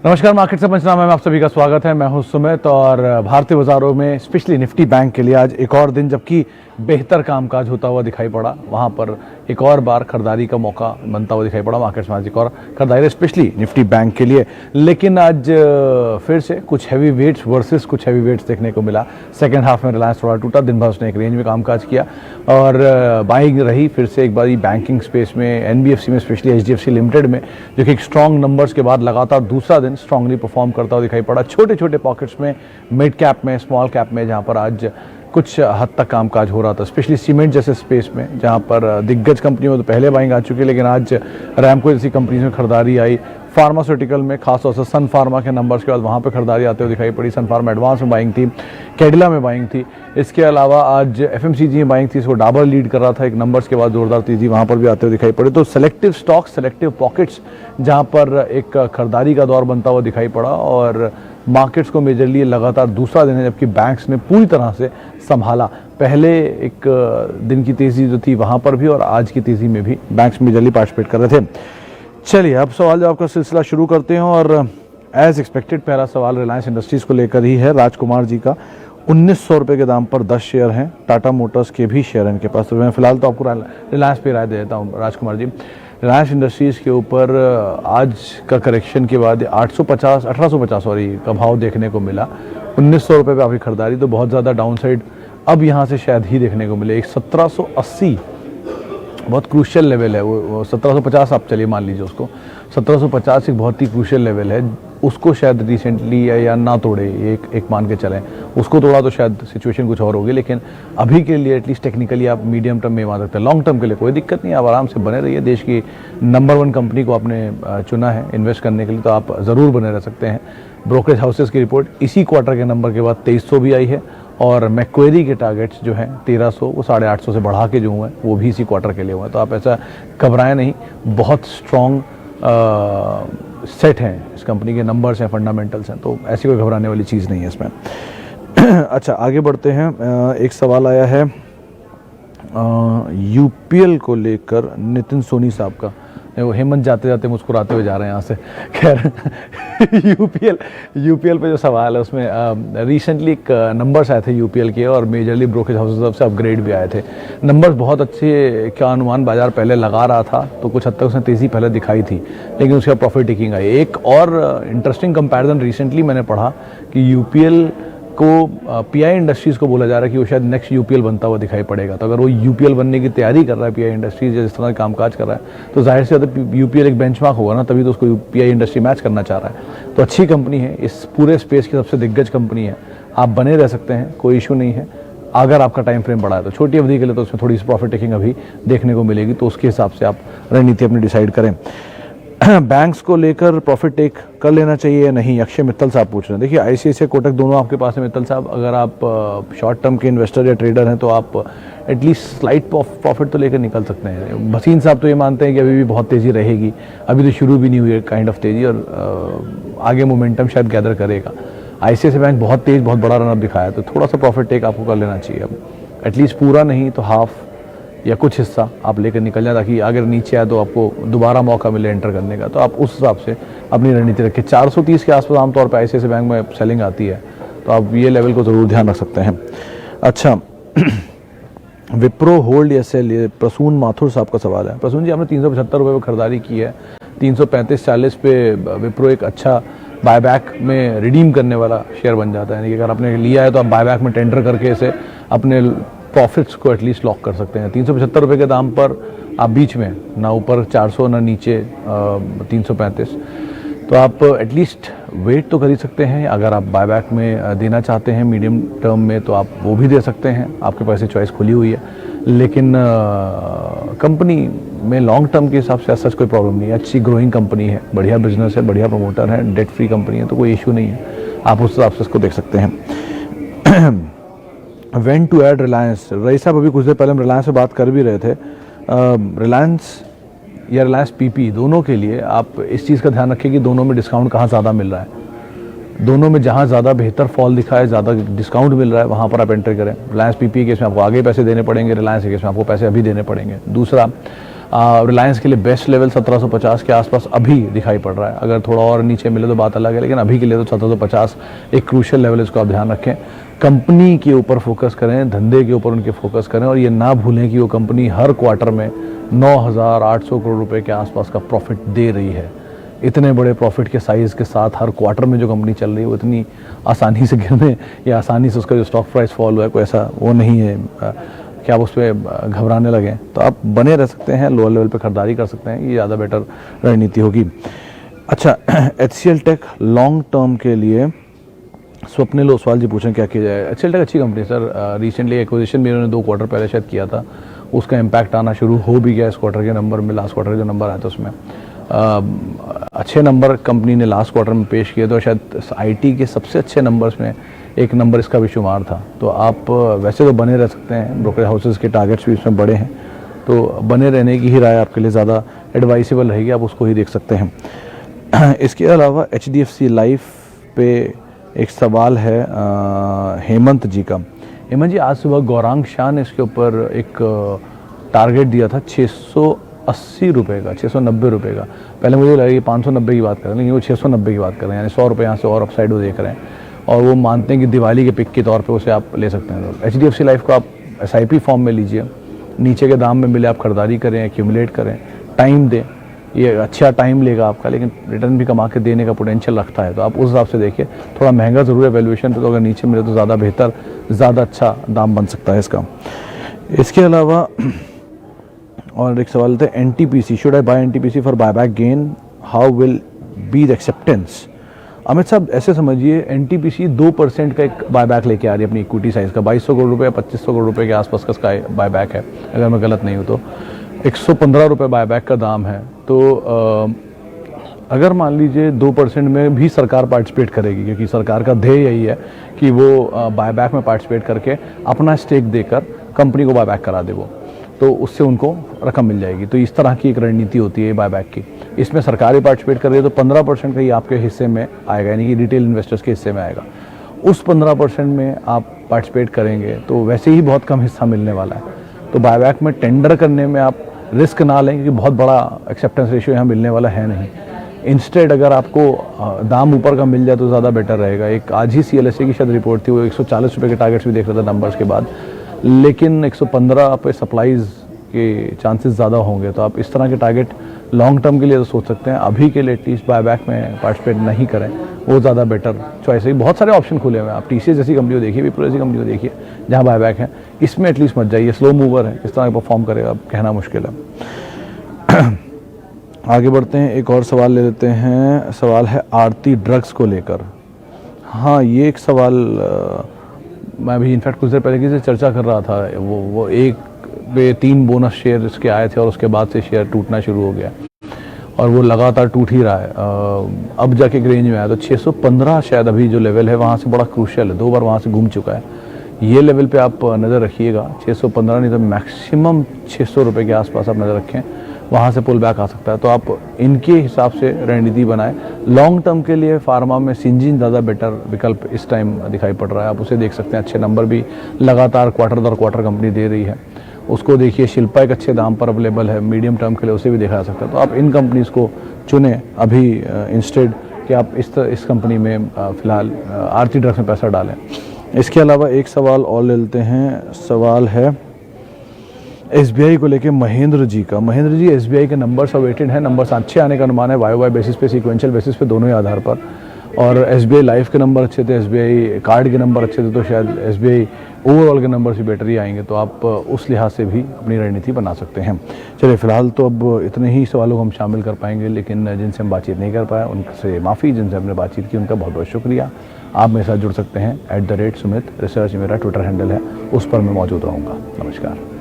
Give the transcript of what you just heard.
नमस्कार, मार्केट से पंचनामे में आप सभी का स्वागत है। मैं हूं सुमित और भारतीय बाजारों में स्पेशली निफ्टी बैंक के लिए आज एक और दिन जबकि बेहतर कामकाज होता हुआ दिखाई पड़ा, वहां पर एक और बार खरीदारी का मौका बनता हुआ दिखाई पड़ा। मार्केट्स में आज एक और खरीदारी स्पेशली निफ्टी बैंक के लिए, लेकिन आज फिर से कुछ हैवी वेट्स वर्सेस कुछ हैवी वेट्स देखने को मिला। सेकेंड हाफ में रिलायंस थोड़ा टूटा, दिन भर उसने एक रेंज में कामकाज किया और बाइंग रही फिर से एक बार बैंकिंग स्पेस में, एनबीएफसी में, स्पेशली एचडीएफसी लिमिटेड में, जो कि एक स्ट्रॉन्ग नंबर्स के बाद लगातार दूसरा दिन स्ट्रांगली परफॉर्म करता हुआ दिखाई पड़ा। छोटे छोटे पॉकेट्स में, मिड कैप में, स्मॉल कैप में, जहां पर आज कुछ हद तक कामकाज हो रहा था, स्पेशली सीमेंट जैसे स्पेस में, जहां पर दिग्गज कंपनियों में तो पहले बाइंग आ चुकी है, लेकिन आज रैमको जैसी कंपनी में खरीदारी आई। फार्मास्यूटिकल में खासतौर से सन फार्मा के नंबर्स के बाद वहाँ पे खरीदारी आते हुए दिखाई पड़ी। सन फार्मा एडवांस में बाइंग थी, कैडिला में बाइंग थी। इसके अलावा आज एफएमसीजी में बाइंग थी, इसको डाबर लीड कर रहा था एक नंबर्स के बाद जोरदार तेजी वहाँ पर भी आते हुए दिखाई पड़े। तो सेलेक्टिव स्टॉक, सेलेक्टिव पॉकेट्स जहाँ पर एक खरीदारी का दौर बनता हुआ दिखाई पड़ा और मार्केट्स को मेजरली लगातार दूसरा दिन है, जबकि बैंक्स ने पूरी तरह से संभाला। पहले एक दिन की तेज़ी जो थी वहाँ पर भी और आज की तेज़ी में भी बैंक्स मेजरली पार्टिसिपेट कर रहे थे। चलिए अब सवाल जवाब का सिलसिला शुरू करते हैं और एज एक्सपेक्टेड पहला सवाल रिलायंस इंडस्ट्रीज़ को लेकर ही है। राजकुमार जी का 1900 रुपये के दाम पर 10 शेयर हैं। टाटा मोटर्स के भी शेयर हैं इनके पास, तो मैं फिलहाल तो आपको रिलायंस पे राय दे देता हूँ। राजकुमार जी, रिलायंस इंडस्ट्रीज़ के ऊपर आज का करेक्शन के बाद 1850 का भाव देखने को मिला। 1900 रुपये पर आपकी खरीदारी तो बहुत ज़्यादा डाउन साइड अब यहाँ से शायद ही देखने को मिले। एक 1780 बहुत क्रूशियल लेवल है, वो 1750 आप चलिए मान लीजिए उसको, 1750 एक बहुत ही क्रूशियल लेवल है। उसको शायद रिसेंटली या ना तोड़े, एक मान के चलें, उसको तोड़ा तो शायद सिचुएशन कुछ और होगी, लेकिन अभी के लिए एटलीस्ट टेक्निकली आप मीडियम टर्म में मान सकते हैं। लॉन्ग टर्म के लिए कोई दिक्कत नहीं, आप आराम से बने रहिए। देश की नंबर 1 कंपनी को आपने चुना है इन्वेस्ट करने के लिए, तो आप ज़रूर बने रह सकते हैं। ब्रोकरेज हाउसेस की रिपोर्ट इसी क्वार्टर के नंबर के बाद 2300 भी आई है और मैक्वेरी के टारगेट्स जो हैं 1300, वो 850 से बढ़ा के जो हुए हैं वो भी इसी क्वार्टर के लिए हुए हैं। तो आप ऐसा घबराएं नहीं, बहुत स्ट्रॉन्ग सेट हैं इस कंपनी के, नंबर्स हैं, फंडामेंटल्स हैं, तो ऐसी कोई घबराने वाली चीज़ नहीं है इसमें। अच्छा, आगे बढ़ते हैं। एक सवाल आया है यूपीएल को लेकर नितिन सोनी साहब का। वो हेमंत जाते जाते मुस्कुराते हुए जा रहे हैं यहाँ से। खैर यूपीएल पे जो सवाल है उसमें रिसेंटली एक नंबर्स आए थे यूपीएल के और मेजरली ब्रोकरेज हाउसेस से अपग्रेड भी आए थे। नंबर्स बहुत अच्छे का अनुमान बाजार पहले लगा रहा था, तो कुछ हद तक उसने तेज़ी पहले दिखाई थी, लेकिन उसका प्रॉफिट टेकिंग आई। एक और इंटरेस्टिंग कंपैरिजन रिसेंटली मैंने पढ़ा कि यूपीएल को पीआई इंडस्ट्रीज़ को बोला जा रहा है कि वो शायद नेक्स्ट यूपीएल बनता हुआ दिखाई पड़ेगा। तो अगर वो यूपीएल बनने की तैयारी कर रहा है पीआई इंडस्ट्रीज, जिस तरह कामकाज कर रहा है, तो जाहिर से ज़्यादा यूपीएल एक बेंचमार्क होगा ना, तभी तो उसको पीआई इंडस्ट्री मैच करना चाह रहा है। तो अच्छी कंपनी है, इस पूरे स्पेस की सबसे दिग्गज कंपनी है, आप बने रह सकते हैं, कोई इशू नहीं है। अगर आपका टाइम फ्रेम बड़ा है तो छोटी अवधि के लिए तो उसमें थोड़ी सी प्रॉफिट टेकिंग अभी देखने को मिलेगी, तो उसके हिसाब से आप रणनीति अपनी डिसाइड करें। बैंक्स को लेकर प्रॉफिट टेक कर लेना चाहिए या नहीं, अक्षय मित्तल साहब पूछ रहे हैं। देखिए, आईसीआईसीआई कोटक दोनों आपके पास है मित्तल साहब। अगर आप शॉर्ट टर्म के इन्वेस्टर या ट्रेडर हैं तो आप एटलीस्ट स्लाइट प्रॉफिट तो लेकर निकल सकते हैं। भसीन साहब तो ये मानते हैं कि अभी भी बहुत तेज़ी रहेगी, अभी तो शुरू भी नहीं हुई है काइंड ऑफ तेज़ी, और आगे मोमेंटम शायद गैदर करेगा। आईसीआईसीआई बैंक बहुत तेज़, बहुत बड़ा रनअप दिखाया, तो थोड़ा सा प्रॉफिट टेक आपको कर लेना चाहिए। अब एटलीस्ट पूरा नहीं तो हाफ या कुछ हिस्सा आप लेकर निकल जाए, ताकि अगर नीचे आए तो आपको दोबारा मौका मिले एंटर करने का। तो आप उस हिसाब से अपनी रणनीति रखें। 430 के आसपास आमतौर पर आईसीआईसीआई बैंक में सेलिंग आती है, तो आप ये लेवल को ज़रूर ध्यान रख सकते हैं। अच्छा, विप्रो होल्ड या सेल, ये प्रसून माथुर साहब का सवाल है। प्रसून जी, हमने 375 रुपये पर खरीदारी की है। 335-40 पे विप्रो एक अच्छा बायबैक में रिडीम करने वाला शेयर बन जाता है। यानी कि अगर आपने लिया है तो आप बायबैक में टेंडर करके इसे अपने प्रॉफिट्स को एटलीस्ट लॉक कर सकते हैं। 375 रुपये के दाम पर आप बीच में, ना ऊपर 400 ना नीचे 335, तो आप एटलीस्ट वेट तो कर ही सकते हैं। अगर आप बायबैक में देना चाहते हैं मीडियम टर्म में तो आप वो भी दे सकते हैं, आपके पास ये चॉइस खुली हुई है। लेकिन कंपनी में लॉन्ग टर्म के हिसाब से सच कोई प्रॉब्लम नहीं है। अच्छी ग्रोइंग कंपनी है, बढ़िया बिजनेस है, बढ़िया प्रमोटर है, डेट फ्री कंपनी है, तो कोई इशू नहीं है। आप उस हिसाब से इसको देख सकते हैं। When to add Reliance, rice साहब अभी कुछ देर पहले हम रिलायंस से बात कर भी रहे थे। रिलायंस या रिलायंस पीपी दोनों के लिए आप इस चीज़ का ध्यान रखें कि दोनों में डिस्काउंट कहाँ ज़्यादा मिल रहा है। दोनों में जहाँ ज़्यादा बेहतर फॉल दिखा है, ज़्यादा डिस्काउंट मिल रहा है, वहाँ पर आप एंटर करें। रिलायंस पीपी के केस में आपको आगे पैसे देने पड़ेंगे, रिलायंस के केस में आपको पैसे अभी देने पड़ेंगे। दूसरा, रिलायंस के लिए बेस्ट लेवल 1750 के आसपास अभी दिखाई पड़ रहा है। अगर थोड़ा और नीचे मिले तो बात अलग है, लेकिन अभी के लिए तो 1750 एक क्रूशियल लेवल है, इसको आप ध्यान रखें। कंपनी के ऊपर फोकस करें, धंधे के ऊपर उनके फोकस करें, और ये ना भूलें कि वो कंपनी हर क्वार्टर में 9,800 करोड़ रुपए के आसपास का प्रॉफिट दे रही है। इतने बड़े प्रॉफिट के साइज़ के साथ हर क्वार्टर में जो कंपनी चल रही है वो इतनी आसानी से गिरने या आसानी से उसका जो स्टॉक प्राइस फॉल हुआ है, कोई ऐसा वो नहीं है कि आप उस पर घबराने लगें। तो आप बने रह सकते हैं, लोअर लेवल पे खरीदारी कर सकते हैं, ये ज़्यादा बेटर रणनीति होगी। अच्छा, HCL टेक लॉन्ग टर्म के लिए स्वप्निल ओसवाल जी पूछें क्या किया जाए। HCL टेक अच्छी कंपनी है सर, रिसेंटली एक्विजिशन भी उन्होंने 2 क्वार्टर पहले शायद किया था, उसका इम्पैक्ट आना शुरू हो भी गया इस क्वार्टर के नंबर में। लास्ट क्वार्टर के जो नंबर आया था उसमें अच्छे नंबर कंपनी ने लास्ट क्वार्टर में पेश किए, तो शायद IT के सबसे अच्छे नंबर्स में एक नंबर इसका भी शुमार था। तो आप वैसे तो बने रह सकते हैं, ब्रोकर हाउसेस के टारगेट्स भी इसमें बड़े हैं, तो बने रहने की ही राय आपके लिए ज़्यादा एडवाइसेबल रहेगी, आप उसको ही देख सकते हैं। इसके अलावा HDFC लाइफ पे एक सवाल है हेमंत जी का। हेमंत जी, आज सुबह गौरांग शाह ने इसके ऊपर एक टारगेट दिया था 680 रुपये का, 690 रुपये का। पहले मुझे लगा कि 590 की बात कर रहे हैं, लेकिन वो 690 की बात कर रहे हैं, यानी 100 रुपये यहाँ से और अपसाइड वो देख रहे हैं, और वो मानते हैं कि दिवाली के पिक के तौर पे उसे आप ले सकते हैं। तो HDFC लाइफ को आप SIP फॉर्म में लीजिए, नीचे के दाम में मिले आप खरीदारी करें, एक्यूमुलेट करें, टाइम दें। ये अच्छा टाइम लेगा आपका, लेकिन रिटर्न भी कमा के देने का पोटेंशियल रखता है, तो आप उस हिसाब से देखिए। थोड़ा महंगा ज़रूर है वैल्यूएशन पे, तो अगर नीचे मिले तो ज़्यादा बेहतर, ज़्यादा अच्छा दाम बन सकता है इसका। इसके अलावा और एक सवाल था NTPC, should I buy NTPC for buyback gain, how will be the acceptance. Amit साहब, ऐसे समझिए NTPC 2% का एक बायबैक लेके आ रही है अपनी इक्विटी साइज़ का, 2200 करोड़ रुपये या 2500 करोड़ रुपये के आसपास का इसका बायबैक है, अगर मैं गलत नहीं हूँ तो। 115 रुपये बायबैक का दाम है। तो अगर मान लीजिए 2% में भी सरकार पार्टिसिपेट करेगी, क्योंकि सरकार का ध्येय यही है कि वो बायबैक में पार्टिसिपेट करके अपना स्टेक देकर कंपनी को बायबैक करा दे वो, तो उससे उनको रकम मिल जाएगी। तो इस तरह की एक रणनीति होती है बायबैक की। इसमें सरकार ही पार्टिसिपेट कर रही है, तो 15% का ही आपके हिस्से में आएगा, यानी कि रिटेल इन्वेस्टर्स के हिस्से में आएगा। उस 15% में आप पार्टिसिपेट करेंगे तो वैसे ही बहुत कम हिस्सा मिलने वाला है। तो बायबैक में टेंडर करने में आप रिस्क ना लें, क्योंकि बहुत बड़ा एक्सेप्टेंस रेशियो यहाँ मिलने वाला है नहीं। इंस्टेड अगर आपको दाम ऊपर का मिल जाए तो ज़्यादा बेटर रहेगा। एक आज ही CLSA की शायद रिपोर्ट थी, वो 140 रुपये के टारगेट्स भी देख रहा था नंबर्स के बाद, लेकिन 115 पे सप्लाईज़ के चांसेस ज़्यादा होंगे। तो आप इस तरह के टारगेट लॉन्ग टर्म के लिए तो सोच सकते हैं। अभी के लिए एटलीस्ट बायबैक में पार्टिसिपेट नहीं करें, वो ज़्यादा बेटर चॉइस है। बहुत सारे ऑप्शन खुले हुए हैं, आप TCS जैसी कंपनी को देखिए, विप्रो जैसी कंपनी को देखिए जहाँ बायबैक है, इसमें एटलीस्ट मत जाइए। स्लो मूवर है, इस तरह परफॉर्म करेगा कहना मुश्किल है। आगे बढ़ते हैं, एक और सवाल ले लेते हैं। सवाल है आरती ड्रग्स को लेकर। हाँ, ये एक सवाल मैं भी इनफैक्ट कुछ देर पहले किसी से चर्चा कर रहा था। वो एक पे 3 बोनस शेयर इसके आए थे और उसके बाद से शेयर टूटना शुरू हो गया, और वो लगातार टूट ही रहा है। अब जाके एक रेंज में आया, तो 615 शायद अभी जो लेवल है वहाँ से बड़ा क्रूशियल है, 2 बार वहाँ से घूम चुका है। ये लेवल पे आप नज़र रखिएगा, 615 नहीं तो मैक्सिमम 600 रुपये के आसपास आप नज़र रखें, वहाँ से पुल बैक आ सकता है। तो आप इनके हिसाब से रणनीति बनाएं। लॉन्ग टर्म के लिए फार्मा में सिंजीन ज़्यादा बेटर विकल्प इस टाइम दिखाई पड़ रहा है, आप उसे देख सकते हैं। अच्छे नंबर भी लगातार क्वार्टर दर क्वार्टर कंपनी दे रही है, उसको देखिए। शिल्पा एक अच्छे दाम पर अवेलेबल है, मीडियम टर्म के लिए उसे भी देखा जा सकता है। तो आप इन कंपनीज़ को चुनें अभी, इंस्टेड कि आप इस कंपनी में फ़िलहाल आरती ड्रग्स में पैसा डालें। इसके अलावा एक सवाल और ले लेते हैं। सवाल है SBI को लेके महेंद्र जी का। महेंद्र जी, SBI के नंबर्स अवेटेड हैं, नंबर्स अच्छे आने का अनुमान है, YOY बेसिस पे, सीक्वेंशियल बेसिस पे, दोनों ही आधार पर। और SBI लाइफ के नंबर अच्छे थे, SBI कार्ड के नंबर अच्छे थे, तो शायद SBI ओवरऑल के नंबर भी बेटर ही आएंगे। तो आप उस लिहाज से भी अपनी रणनीति बना सकते हैं। चलिए, फिलहाल तो अब इतने ही सवालों को हम शामिल कर पाएंगे, लेकिन जिनसे हम बातचीत नहीं कर पाए उनसे माफ़ी, जिनसे हमने बातचीत की उनका बहुत बहुत शुक्रिया। आप मेरे साथ जुड़ सकते हैं @Sumit रिसर्च, मेरा ट्विटर हैंडल है, उस पर मैं मौजूद रहूँगा। नमस्कार।